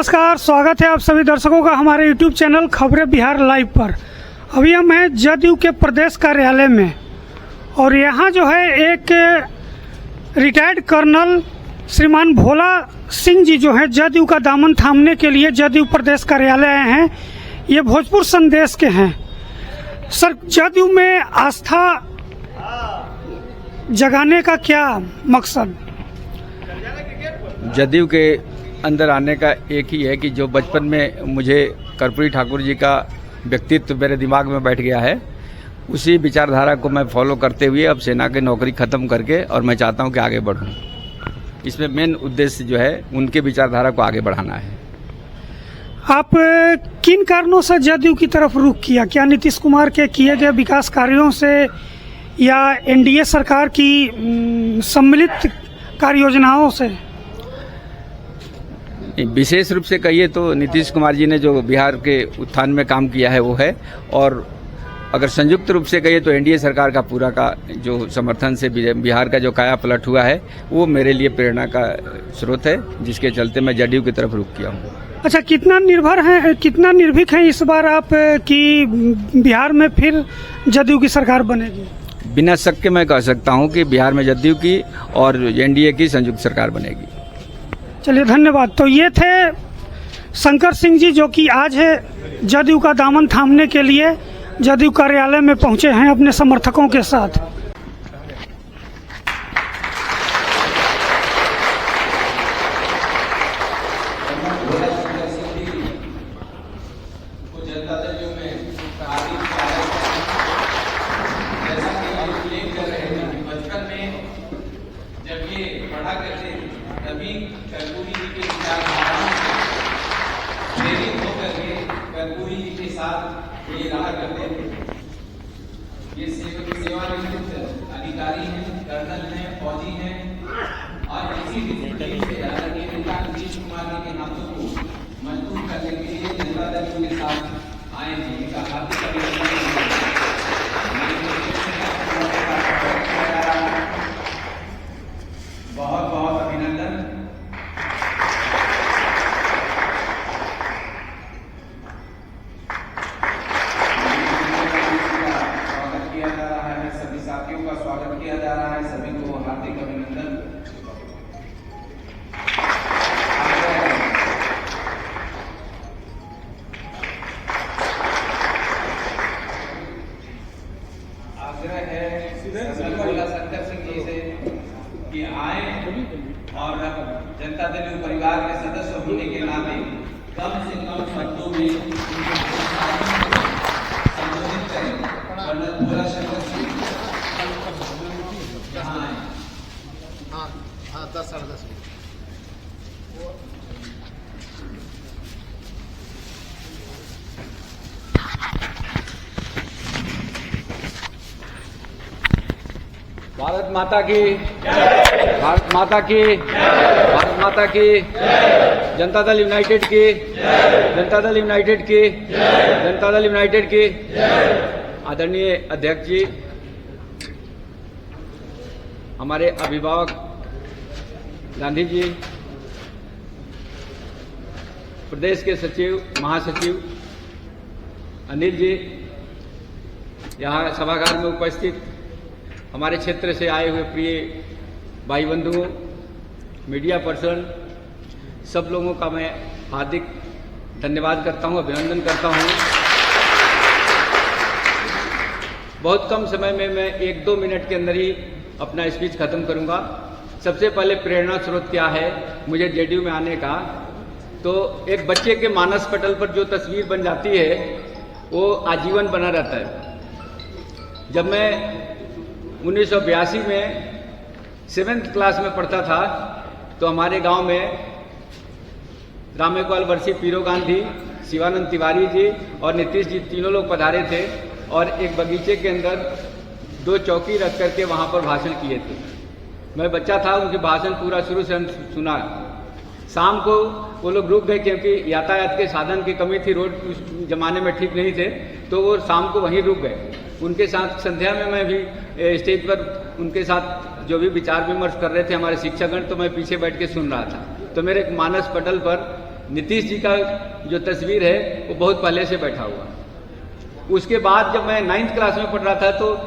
नमस्कार, स्वागत है आप सभी दर्शकों का हमारे YouTube चैनल खबरें बिहार लाइव पर। अभी हम हैं जदयू के प्रदेश कार्यालय में और यहाँ जो है एक रिटायर्ड कर्नल श्रीमान भोला सिंह जी जो हैं जदयू का दामन थामने के लिए जदयू प्रदेश कार्यालय आए हैं। ये भोजपुर संदेश के हैं। सर, जदयू में आस्था जगाने का क्या मकसद? जदयू के अंदर आने का एक ही है कि जो बचपन में मुझे कर्पूरी ठाकुर जी का व्यक्तित्व मेरे दिमाग में बैठ गया है, उसी विचारधारा को मैं फॉलो करते हुए अब सेना की नौकरी खत्म करके और मैं चाहता हूं कि आगे बढ़ूं। इसमें मेन उद्देश्य जो है उनके विचारधारा को आगे बढ़ाना है। आप किन कारणों से जदयू की तरफ रुख किया? क्या नीतीश कुमार के किए गए विकास कार्यों से या एनडीए सरकार की सम्मिलित कार्य योजनाओं से? विशेष रूप से कहिए तो नीतीश कुमार जी ने जो बिहार के उत्थान में काम किया है वो है, और अगर संयुक्त रूप से कहिए तो एनडीए सरकार का पूरा का जो समर्थन से बिहार का जो काया पलट हुआ है वो मेरे लिए प्रेरणा का स्रोत है, जिसके चलते मैं जदयू की तरफ रुख किया हूँ। अच्छा, कितना निर्भीक है इस बार आप कि बिहार में फिर जदयू की सरकार बनेगी? बिना शक के मैं कह सकता हूँ कि बिहार में जदयू की और एनडीए की संयुक्त सरकार बनेगी। चलिए, धन्यवाद। तो ये थे शंकर सिंह जी जो कि आज है जदयू का दामन थामने के लिए जदयू कार्यालय में पहुंचे हैं अपने समर्थकों के साथ। जब ये पढ़ा करते तभी कर्पूरी जी के विचारधारा प्रेरित होकर के कर्पूरी जी के साथ ये रहा करते थे। ये सेवानिवृत्त अधिकारी हैं, कर्नल हैं, फौजी हैं और इसी डिसिप्लिन से आदरणीय नेता नीतीश कुमार जी के नातों को मजबूत करने के लिए जनता दल के साथ आए हैं। इनका हार्दिक अभिनंदन। बहुत बहुत अभिनंदन। स्वागत किया जा रहा है, सभी साथियों का स्वागत किया जा रहा है, सभी को हार्दिक अभिनंदन। आग्रह है भोला शंकर सिंह जी से कि आए और जनता दल परिवार के सदस्य होने के नाते कम से कम शब्दों में संबोधित करें। कर्नल भोला शंकर सिंह कहाँ आए? हाँ 10 साढ़े 10 भारत माता की, भारत माता की, भारत माता की, जनता दल यूनाइटेड की, जनता दल यूनाइटेड की, जनता दल यूनाइटेड की। आदरणीय अध्यक्ष जी, हमारे अभिभावक गांधी जी, प्रदेश के सचिव महासचिव अनिल जी, यहाँ सभागार में उपस्थित हमारे क्षेत्र से आए हुए प्रिय भाई बंधुओं, मीडिया पर्सन, सब लोगों का मैं हार्दिक धन्यवाद करता हूं, अभिनंदन करता हूं। बहुत कम समय में मैं 1-2 मिनट के अंदर ही अपना स्पीच खत्म करूंगा। सबसे पहले प्रेरणा स्रोत क्या है मुझे जेडीयू में आने का? तो एक बच्चे के मानस पटल पर जो तस्वीर बन जाती है वो आजीवन बना रहता है। जब मैं 1982 में 7th क्लास में पढ़ता था तो हमारे गांव में रामेक्वाल वर्षी, पीरो गांधी, शिवानंद तिवारी जी और नीतीश जी तीनों लोग पधारे थे और एक बगीचे के अंदर 2 चौकी रख करके वहां पर भाषण किए थे। मैं बच्चा था, उनके भाषण पूरा शुरू से सुना। शाम को वो लोग रुक गए क्योंकि यातायात के साधन की कमी थी, रोड उस जमाने में ठीक नहीं थे, तो वो शाम को वहीं रुक गए। उनके साथ संध्या में मैं भी स्टेज पर उनके साथ जो भी विचार विमर्श कर रहे थे हमारे शिक्षकगण, तो मैं पीछे बैठ के सुन रहा था। तो मेरे मानस पटल पर नीतीश जी का जो तस्वीर है वो बहुत पहले से बैठा हुआ। उसके बाद जब मैं 9th क्लास में पढ़ रहा था तो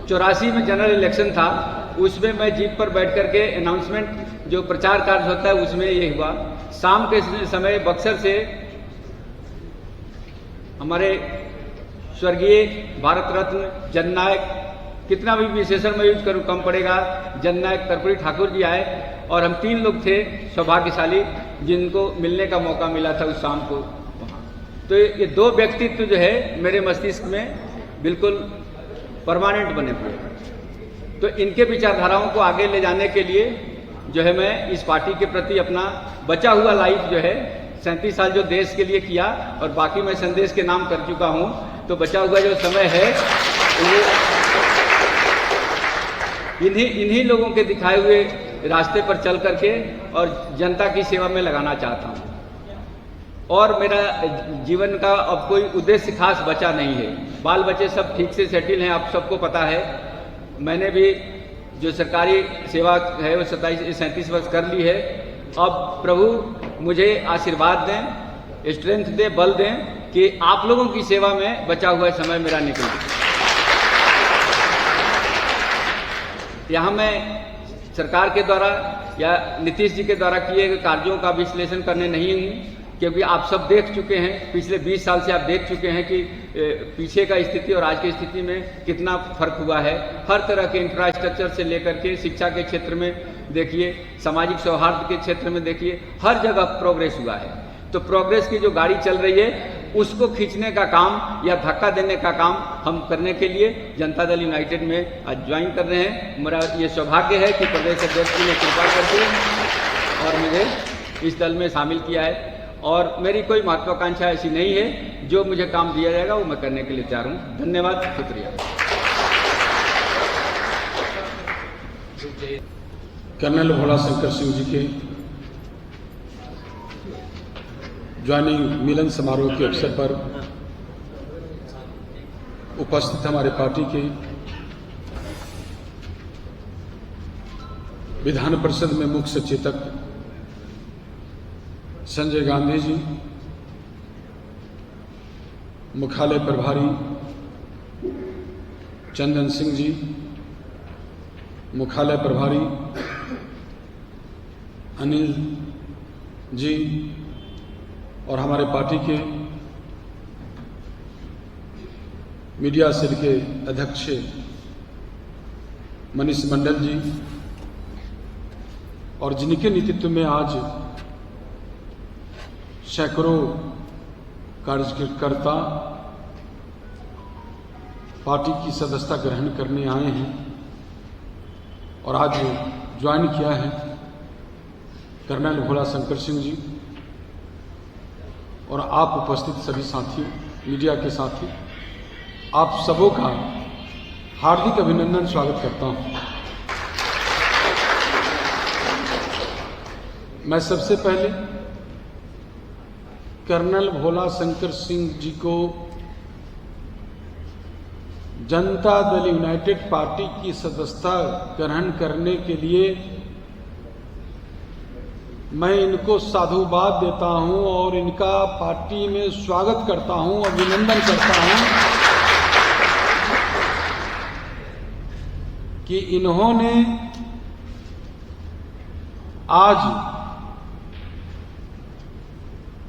84 में जनरल इलेक्शन था, उसमें मैं जीप पर बैठ करके अनाउंसमेंट जो प्रचार कार्य होता है उसमें ये हुआ। शाम के समय बक्सर से हमारे स्वर्गीय भारत रत्न जननायक, कितना भी विशेषण मैं यूज करूं कम पड़ेगा, जननायक कर्पूरी ठाकुर जी आए और हम 3 लोग थे सौभाग्यशाली जिनको मिलने का मौका मिला था उस शाम को वहाँ। तो ये 2 व्यक्तित्व जो है मेरे मस्तिष्क में बिल्कुल परमानेंट बने हुए हैं। तो इनके विचारधाराओं को आगे ले जाने के लिए जो है मैं इस पार्टी के प्रति अपना बचा हुआ लाइफ जो है 37 साल जो देश के लिए किया और बाकी मैं संदेश के नाम कर चुका हूं, तो बचा हुआ जो समय है वो इन्हीं लोगों के दिखाए हुए रास्ते पर चल करके और जनता की सेवा में लगाना चाहता हूं। और मेरा जीवन का अब कोई उद्देश्य खास बचा नहीं है। बाल बच्चे सब ठीक से सेटिल हैं, आप सबको पता है। मैंने भी जो सरकारी सेवा है वो 37 वर्ष कर ली है। अब प्रभु मुझे आशीर्वाद दें, स्ट्रेंथ दें, बल दें कि आप लोगों की सेवा में बचा हुआ समय मेरा निकले। यहाँ मैं सरकार के द्वारा या नीतीश जी के द्वारा किए गए कार्यों का विश्लेषण करने नहीं हूँ, क्योंकि आप सब देख चुके हैं, पिछले 20 साल से आप देख चुके हैं कि पीछे का स्थिति और आज की स्थिति में कितना फर्क हुआ है। हर तरह के इंफ्रास्ट्रक्चर से लेकर के शिक्षा के क्षेत्र में देखिए, सामाजिक सौहार्द के क्षेत्र में देखिए, हर जगह प्रोग्रेस हुआ है। तो प्रोग्रेस की जो गाड़ी चल रही है उसको खींचने का काम या धक्का देने का काम हम करने के लिए जनता दल यूनाइटेड में आज ज्वाइन कर रहे हैं। मेरा ये सौभाग्य है कि प्रदेश अध्यक्ष जी ने कृपा करके और मुझे इस दल में शामिल किया है। और मेरी कोई महत्वाकांक्षा ऐसी नहीं है, जो मुझे काम दिया जाएगा वो मैं करने के लिए तैयार हूँ। धन्यवाद, शुक्रिया। कर्नल भोला शंकर सिंह जी के ज्वाइनिंग मिलन समारोह के अवसर पर उपस्थित हमारे पार्टी के विधान परिषद में मुख्य सचेतक संजय गांधी जी, मुख्यालय प्रभारी चंदन सिंह जी, मुख्यालय प्रभारी अनिल जी और हमारे पार्टी के मीडिया सेल के अध्यक्ष मनीष मंडल जी और जिनके नेतृत्व में आज सैकड़ों कार्यकर्ता पार्टी की सदस्यता ग्रहण करने आए हैं और आज ज्वाइन किया है कर्नल भोला शंकर सिंह जी और आप उपस्थित सभी साथियों, मीडिया के साथी, आप सबों का हार्दिक अभिनंदन स्वागत करता हूं। मैं सबसे पहले कर्नल भोला शंकर सिंह जी को जनता दल यूनाइटेड पार्टी की सदस्यता ग्रहण करने के लिए मैं इनको साधुवाद देता हूं और इनका पार्टी में स्वागत करता हूं, अभिनंदन करता हूं कि इन्होंने आज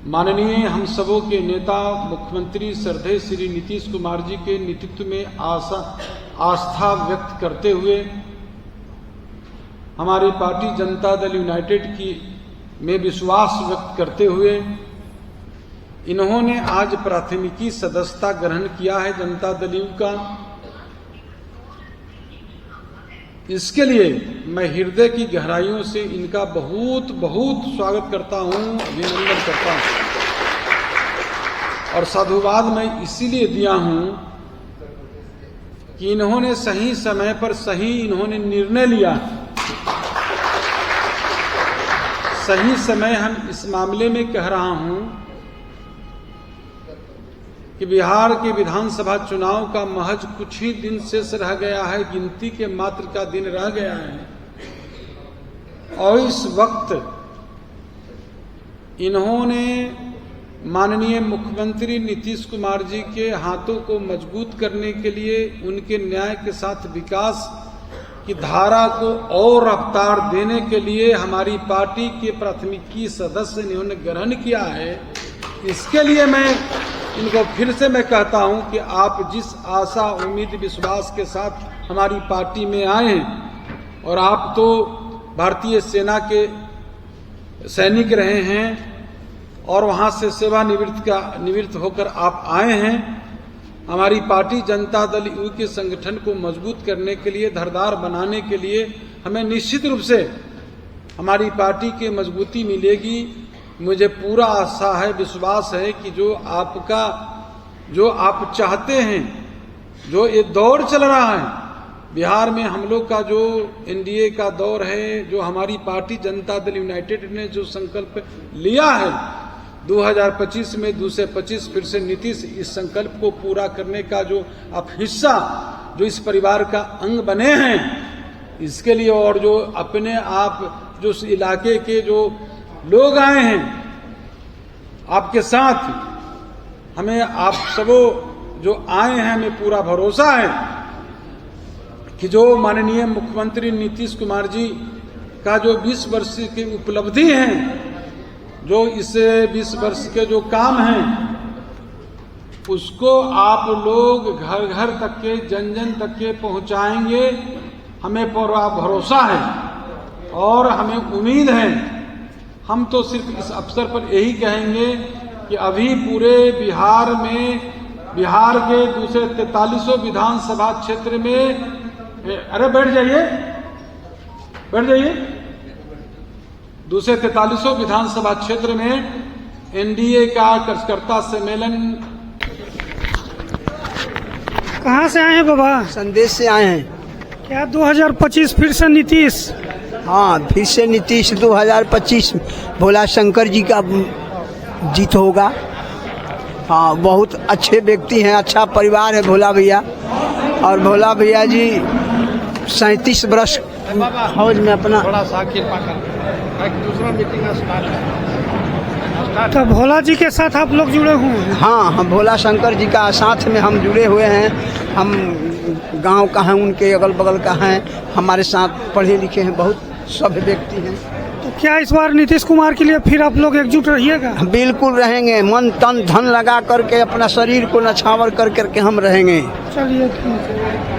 माननीय हम सबों के नेता मुख्यमंत्री श्रद्धेय श्री नीतीश कुमार जी के नेतृत्व में आस्था व्यक्त करते हुए हमारी पार्टी जनता दल यूनाइटेड की में विश्वास व्यक्त करते हुए इन्होंने आज प्राथमिकी सदस्यता ग्रहण किया है जनता दल यू का। इसके लिए मैं हृदय की गहराइयों से इनका बहुत बहुत स्वागत करता हूं, अभिनंदन करता हूं और साधुवाद मैं इसीलिए दिया हूं कि इन्होंने सही समय पर सही इन्होंने निर्णय लिया। सही समय हम इस मामले में कह रहा हूं कि बिहार के विधानसभा चुनाव का महज कुछ ही दिन शेष रह गया है, गिनती के मात्र का दिन रह गया है और इस वक्त इन्होंने माननीय मुख्यमंत्री नीतीश कुमार जी के हाथों को मजबूत करने के लिए उनके न्याय के साथ विकास की धारा को और रफ्तार देने के लिए हमारी पार्टी के प्राथमिकी सदस्य इन्होंने ग्रहण किया है। इसके लिए मैं इनको फिर से मैं कहता हूं कि आप जिस आशा उम्मीद विश्वास के साथ हमारी पार्टी में आए हैं और आप तो भारतीय सेना के सैनिक रहे हैं और वहां से सेवानिवृत्त होकर आप आए हैं। हमारी पार्टी जनता दल यू के संगठन को मजबूत करने के लिए, धारदार बनाने के लिए हमें निश्चित रूप से हमारी पार्टी की मजबूती मिलेगी। मुझे पूरा आशा है, विश्वास है कि जो आप चाहते हैं, जो ये दौर चल रहा है बिहार में, हम लोग का जो एनडीए का दौर है, जो हमारी पार्टी जनता दल यूनाइटेड ने जो संकल्प लिया है 2025 में 225 फिर से नीतीश, इस संकल्प को पूरा करने का जो आप हिस्सा, जो इस परिवार का अंग बने हैं, इसके लिए और जो अपने आप जो इस इलाके के जो लोग आए हैं आपके साथ, हमें आप सबों जो आए हैं, हमें पूरा भरोसा है कि जो माननीय मुख्यमंत्री नीतीश कुमार जी का जो 20 वर्ष की उपलब्धि है, जो इस 20 वर्ष के जो काम हैं, उसको आप लोग घर घर तक के, जन जन तक के पहुंचाएंगे। हमें पूरा भरोसा है और हमें उम्मीद है। हम तो सिर्फ इस अवसर पर यही कहेंगे कि अभी पूरे बिहार में, बिहार के दूसरे 43 विधानसभा क्षेत्र में, अरे बैठ जाइए, दूसरे 43 विधानसभा क्षेत्र में एनडीए का कार्यकर्ता सम्मेलन। कहाँ से आए हैं बाबा? संदेश से आए हैं। क्या 2025 फिर से नीतीश? हाँ, फिर से नीतीश 2025 भोला शंकर जी का जीत होगा। हाँ, बहुत अच्छे व्यक्ति हैं, अच्छा परिवार है भोला भैया। और भोला भैया जी 37 वर्ष फौज में अपना दूसरा मीटिंग स्टार्ट है। तो भोला जी के साथ आप लोग जुड़े हुए हैं? हाँ, हम भोला शंकर जी का साथ में हम जुड़े हुए हैं। हम गांव का हैं, उनके अगल बगल का हैं, हमारे साथ पढ़े लिखे हैं, बहुत सभ्य व्यक्ति हैं। तो क्या इस बार नीतीश कुमार के लिए फिर आप लोग एकजुट रहिएगा? बिल्कुल रहेंगे, मन तन धन लगा करके, अपना शरीर को नछावर कर करके हम रहेंगे। चलिए ठीक है।